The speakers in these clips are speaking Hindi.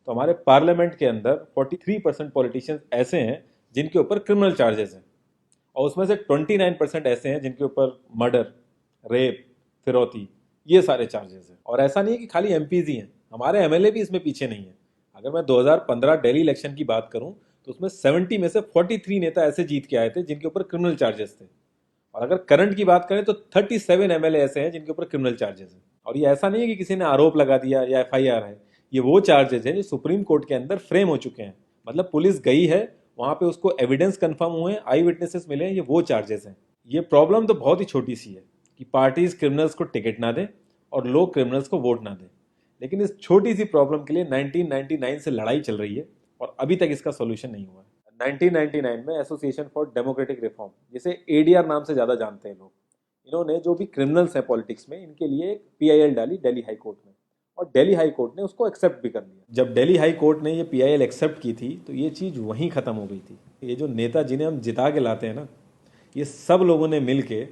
तो हमारे पार्लियामेंट के अंदर 43% पॉलिटिशियंस ऐसे हैं जिनके ऊपर क्रिमिनल चार्जेस हैं, और उसमें से 29% ऐसे हैं जिनके ऊपर मर्डर, रेप, फिरौती, ये सारे चार्जेस हैं। और ऐसा नहीं है कि खाली एमपीज ही हैं, हमारे एमएलए भी इसमें पीछे नहीं है। अगर मैं 2015 दिल्ली इलेक्शन की बात करूं तो उसमें 70 में से 43 नेता ऐसे जीत के आए थे जिनके ऊपर क्रिमिनल चार्जेस थे। और अगर करंट की बात करें तो 37 एमएलए ऐसे हैं जिनके ऊपर क्रिमिनल चार्जेस हैं। और ये ऐसा नहीं है कि किसी ने आरोप लगा दिया या एफआईआर है, ये वो चार्जेस हैं जो सुप्रीम कोर्ट के अंदर फ्रेम हो चुके हैं। मतलब पुलिस गई है वहां पे, उसको एविडेंस कंफर्म हुए हैं, आई विटनेसेस मिले हैं, ये वो चार्जेस हैं। ये प्रॉब्लम तो बहुत ही छोटी सी है कि पार्टीज क्रिमिनल्स को टिकट ना दें और लोग क्रिमिनल्स को वोट ना दें। लेकिन इस छोटी सी प्रॉब्लम के लिए 1999 से लड़ाई चल रही है और अभी तक इसका सोल्यूशन नहीं हुआ है। 1999 में एसोसिएशन फॉर डेमोक्रेटिक रिफॉर्म, जिसे एडीआर नाम से ज़्यादा जानते हैं लोग, इन्होंने जो भी क्रिमिनल्स हैं पॉलिटिक्स में, इनके लिए एक पीआईएल डाली दिल्ली हाई कोर्ट में, और दिल्ली हाई कोर्ट ने उसको एक्सेप्ट भी कर लिया। जब दिल्ली हाई कोर्ट ने ये पीआईएल एक्सेप्ट की थी तो ये चीज़ वहीं ख़त्म हो गई थी। ये जो नेता जिन्हें हम जिता के लाते हैं ना, ये सब लोगों ने मिल के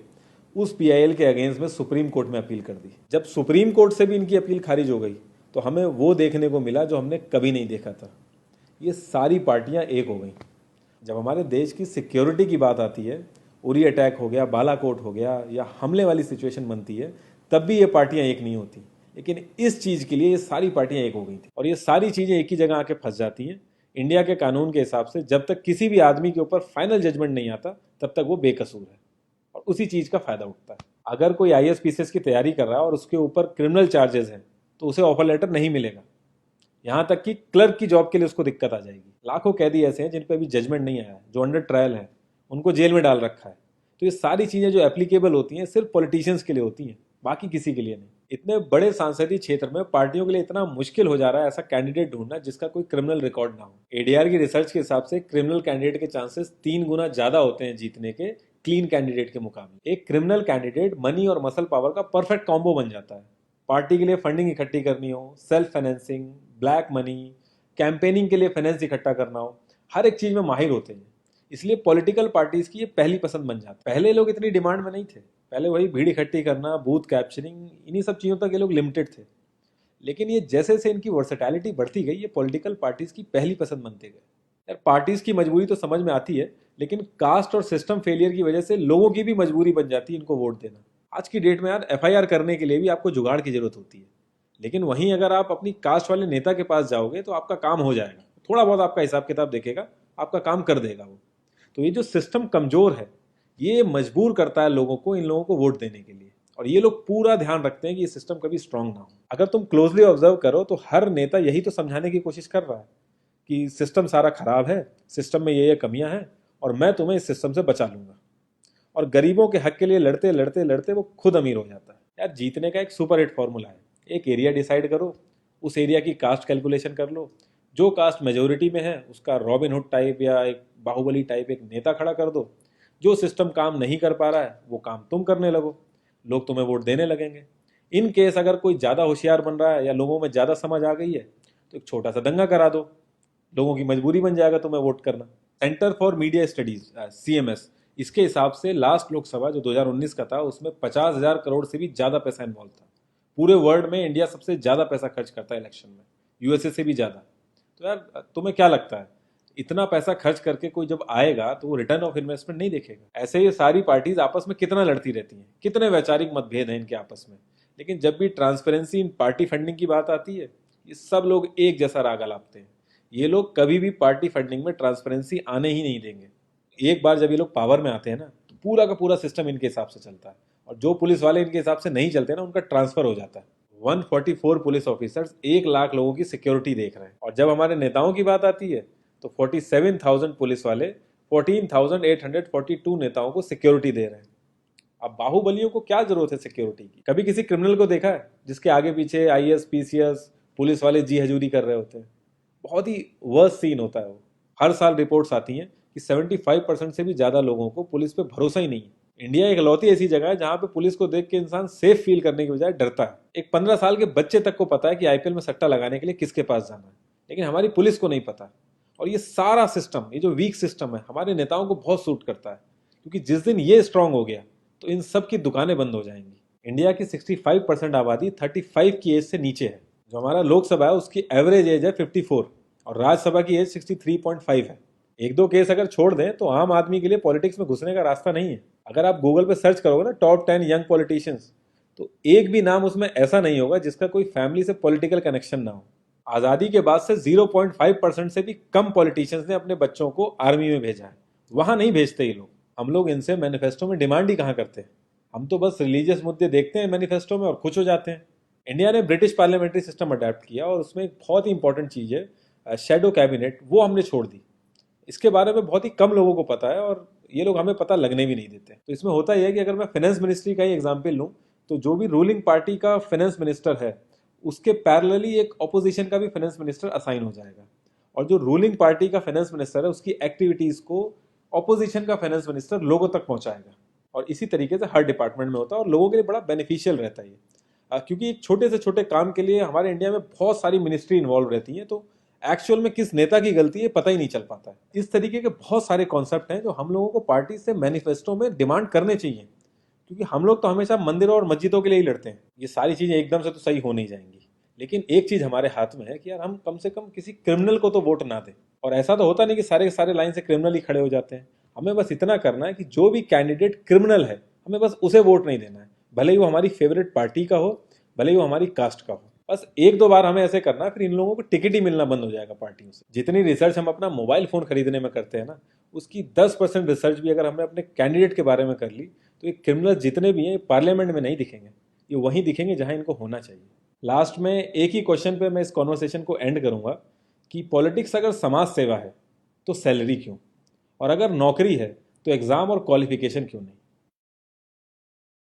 उस पीआईएल के अगेंस्ट में सुप्रीम कोर्ट में अपील कर दी। जब सुप्रीम कोर्ट से भी इनकी अपील खारिज हो गई तो हमें वो देखने को मिला जो हमने कभी नहीं देखा था, ये सारी पार्टियां एक हो गई। जब हमारे देश की सिक्योरिटी की बात आती है, उरी अटैक हो गया, बालाकोट हो गया, या हमले वाली सिचुएशन बनती है, तब भी ये पार्टियां एक नहीं होती। लेकिन इस चीज़ के लिए ये सारी पार्टियां एक हो गई थी, और ये सारी चीज़ें एक ही जगह आके फंस जाती हैं। इंडिया के कानून के हिसाब से जब तक किसी भी आदमी के ऊपर फाइनल जजमेंट नहीं आता तब तक वो बेकसूर है, और उसी चीज़ का फायदा उठता है। अगर कोई आईएएस की तैयारी कर रहा है और उसके ऊपर क्रिमिनल चार्जेस हैं तो उसे ऑफर लेटर नहीं मिलेगा। यहाँ तक कि क्लर्क की जॉब के लिए उसको दिक्कत आ जाएगी। लाखों कैदी ऐसे हैं जिन पर अभी जजमेंट नहीं आया है, जो अंडर ट्रायल है, उनको जेल में डाल रखा है। तो ये सारी चीज़ें जो एप्लीकेबल होती हैं सिर्फ पॉलिटिशियंस के लिए होती हैं, बाकी किसी के लिए नहीं। इतने बड़े सांसदीय क्षेत्र में पार्टियों के लिए इतना मुश्किल हो जा रहा है ऐसा कैंडिडेट ढूंढना जिसका कोई क्रिमिनल रिकॉर्ड ना हो। एडीआर की रिसर्च के हिसाब से क्रिमिनल कैंडिडेट के चांसेस 3 गुना ज्यादा होते हैं जीतने के क्लीन कैंडिडेट के मुकाबले। एक क्रिमिनल कैंडिडेट मनी और मसल पावर का परफेक्ट कॉम्बो बन जाता है। पार्टी के लिए फंडिंग इकट्ठी करनी हो, self financing, black money, campaigning के लिए फाइनेंस इकट्ठा करना हो, हर एक चीज में माहिर होते हैं। इसलिए पॉलिटिकल पार्टीज की ये पहली पसंद बन जाती है। पहले लोग इतनी डिमांड में नहीं थे, पहले वही भीड़ इकट्ठी करना, बूथ कैप्चरिंग, इन्हीं सब चीज़ों तक ये लोग लिमिटेड थे। लेकिन ये जैसे जैसे इनकी वर्सेटैलिटी बढ़ती गई, ये पॉलिटिकल पार्टीज की पहली पसंद बनते गए। यार पार्टीज की मजबूरी तो समझ में आती है, लेकिन कास्ट और सिस्टम फेलियर की वजह से लोगों की भी मजबूरी बन जाती है इनको वोट देना। आज की डेट में यार एफआईआर करने के लिए भी आपको जुगाड़ की जरूरत होती है, लेकिन वहीं अगर आप अपनी कास्ट वाले नेता के पास जाओगे तो आपका काम हो जाएगा, थोड़ा बहुत आपका हिसाब किताब देखेगा, आपका काम कर देगा वो। तो ये जो सिस्टम कमजोर है, ये मजबूर करता है लोगों को इन लोगों को वोट देने के लिए, और ये लोग पूरा ध्यान रखते हैं कि ये सिस्टम कभी स्ट्रांग ना हो। अगर तुम क्लोजली ऑब्जर्व करो तो हर नेता यही तो समझाने की कोशिश कर रहा है कि सिस्टम सारा खराब है, सिस्टम में ये कमियां हैं, और मैं तुम्हें इस सिस्टम से बचा लूंगा। और गरीबों के हक के लिए लड़ते लड़ते लड़ते वो खुद अमीर हो जाता है। यार जीतने का एक सुपर हिट फॉर्मूला है, एक एरिया डिसाइड करो, उस एरिया की कास्ट कैलकुलेशन कर लो, जो कास्ट मेजोरिटी में है उसका रॉबिन हुड टाइप या एक बाहुबली टाइप एक नेता खड़ा कर दो। जो सिस्टम काम नहीं कर पा रहा है वो काम तुम करने लगो, लोग तुम्हें वोट देने लगेंगे। इन केस अगर कोई ज़्यादा होशियार बन रहा है या लोगों में ज़्यादा समझ आ गई है तो एक छोटा सा दंगा करा दो, लोगों की मजबूरी बन जाएगा तुम्हें वोट करना। Centre for media studies CMS, इसके हिसाब से लास्ट लोकसभा जो 2019 का था उसमें 50,000 करोड़ से भी ज़्यादा पैसा इन्वॉल्व था। पूरे वर्ल्ड में इंडिया सबसे ज़्यादा पैसा खर्च करता है इलेक्शन में, यूएसए से भी ज़्यादा। तो यार तुम्हें क्या लगता है, इतना पैसा खर्च करके कोई जब आएगा तो वो रिटर्न ऑफ इन्वेस्टमेंट नहीं देखेगा? ऐसे ये सारी पार्टीज आपस में कितना लड़ती रहती हैं, कितने वैचारिक मतभेद हैं इनके आपस में, लेकिन जब भी ट्रांसपेरेंसी इन पार्टी फंडिंग की बात आती है ये सब लोग एक जैसा राग लापते हैं। ये लोग कभी भी पार्टी फंडिंग में ट्रांसपेरेंसी आने ही नहीं देंगे। एक बार जब ये लोग पावर में आते हैं ना तो पूरा का पूरा सिस्टम इनके हिसाब से चलता है, और जो पुलिस वाले इनके हिसाब से नहीं चलते ना उनका ट्रांसफर हो जाता है। 144 पुलिस ऑफिसर्स 1 लाख लोगों की सिक्योरिटी देख रहे हैं, और जब हमारे नेताओं की बात आती है तो 47,000 पुलिस वाले 14,842 नेताओं को सिक्योरिटी दे रहे हैं। अब बाहुबलियों को क्या जरूरत है सिक्योरिटी की? कभी किसी क्रिमिनल को देखा है जिसके आगे पीछे आईएएस पीसीएस पुलिस वाले जी हजूरी कर रहे होते हैं? बहुत ही वर्स्ट सीन होता है वो। हर साल रिपोर्ट्स आती हैं कि 75% से भी ज्यादा लोगों को पुलिस पे भरोसा ही नहीं है। इंडिया एक लौती ऐसी जगह है जहां पे पुलिस को देख के इंसान सेफ फील करने की बजाय डरता है। एक 15 साल के बच्चे तक को पता है कि आईपीएल में सट्टा लगाने के लिए किसके पास जाना है, लेकिन हमारी पुलिस को नहीं पता। और ये सारा सिस्टम, ये जो वीक सिस्टम है, हमारे नेताओं को बहुत सूट करता है, क्योंकि जिस दिन ये स्ट्रांग हो गया तो इन सब की दुकानें बंद हो जाएंगी। इंडिया की 65% आबादी 35 की एज से नीचे है। जो हमारा लोकसभा है उसकी एवरेज एज है 54 और राज्यसभा की एज 63.5 है। एक दो केस अगर छोड़ दें तो आम आदमी के लिए पॉलिटिक्स में घुसने का रास्ता नहीं है। अगर आप गूगल पे सर्च करोगे ना टॉप 10 यंग पॉलिटिशियंस, तो एक भी नाम उसमें ऐसा नहीं होगा जिसका कोई फैमिली से पॉलिटिकल कनेक्शन ना हो। आज़ादी के बाद से 0.5% से भी कम पॉलिटिशियंस ने अपने बच्चों को आर्मी में भेजा है। वहां नहीं भेजते ये लोग। हम लोग इनसे मैनिफेस्टो में डिमांड ही कहाँ करते हैं। हम तो बस रिलीजियस मुद्दे देखते हैं मैनिफेस्टो में और खुश हो जाते हैं। इंडिया ने ब्रिटिश पार्लियामेंट्री सिस्टम अडेप्ट किया और उसमें एक बहुत ही इंपॉर्टेंट चीज़ है शेडो कैबिनेट, वो हमने छोड़ दी। इसके बारे में बहुत ही कम लोगों को पता है और ये लोग हमें पता लगने भी नहीं देते। तो इसमें होता यह है कि अगर मैं फाइनेंस मिनिस्ट्री का ही एग्जाम्पल लूँ तो जो भी रूलिंग पार्टी का फाइनेंस मिनिस्टर है उसके पैरेलली एक ऑपोजिशन का भी फाइनेंस मिनिस्टर असाइन हो जाएगा और जो रूलिंग पार्टी का फाइनेंस मिनिस्टर है उसकी एक्टिविटीज़ को ऑपोजिशन का फाइनेंस मिनिस्टर लोगों तक पहुंचाएगा। और इसी तरीके से हर डिपार्टमेंट में होता है और लोगों के लिए बड़ा बेनिफिशियल रहता है ये। क्योंकि एक छोटे से छोटे काम के लिए हमारे इंडिया में बहुत सारी मिनिस्ट्री इन्वॉल्व रहती हैं, तो एक्चुअल में किस नेता की गलती है पता ही नहीं चल पाता है। इस तरीके के बहुत सारे कॉन्सेप्ट हैं जो हम लोगों को पार्टी से मैनिफेस्टो में डिमांड करने चाहिए, क्योंकि हम लोग तो हमेशा मंदिरों और मस्जिदों के लिए ही लड़ते हैं। ये सारी चीज़ें एकदम से तो सही हो नहीं जाएंगी, लेकिन एक चीज़ हमारे हाथ में है कि यार हम कम से कम किसी क्रिमिनल को तो वोट ना दें। और ऐसा तो होता नहीं कि सारे के सारे लाइन से क्रिमिनल ही खड़े हो जाते हैं। हमें बस इतना करना है कि जो भी कैंडिडेट क्रिमिनल है हमें बस उसे वोट नहीं देना है, भले ही वो हमारी फेवरेट पार्टी का हो, भले ही वो हमारी कास्ट का हो। बस एक दो बार हमें ऐसे करना है, फिर इन लोगों को टिकट ही मिलना बंद हो जाएगा पार्टियों से। जितनी रिसर्च हम अपना मोबाइल फोन खरीदने में करते हैं ना, उसकी 10% रिसर्च भी अगर हमने अपने कैंडिडेट के बारे में कर ली तो ये क्रिमिनल जितने भी हैं पार्लियामेंट में नहीं दिखेंगे, ये वहीं दिखेंगे जहां इनको होना चाहिए। लास्ट में एक ही क्वेश्चन पे मैं इस कॉन्वर्सेशन को एंड करूंगा कि पॉलिटिक्स अगर समाज सेवा है तो सैलरी क्यों, और अगर नौकरी है तो एग्जाम और क्वालिफिकेशन क्यों नहीं।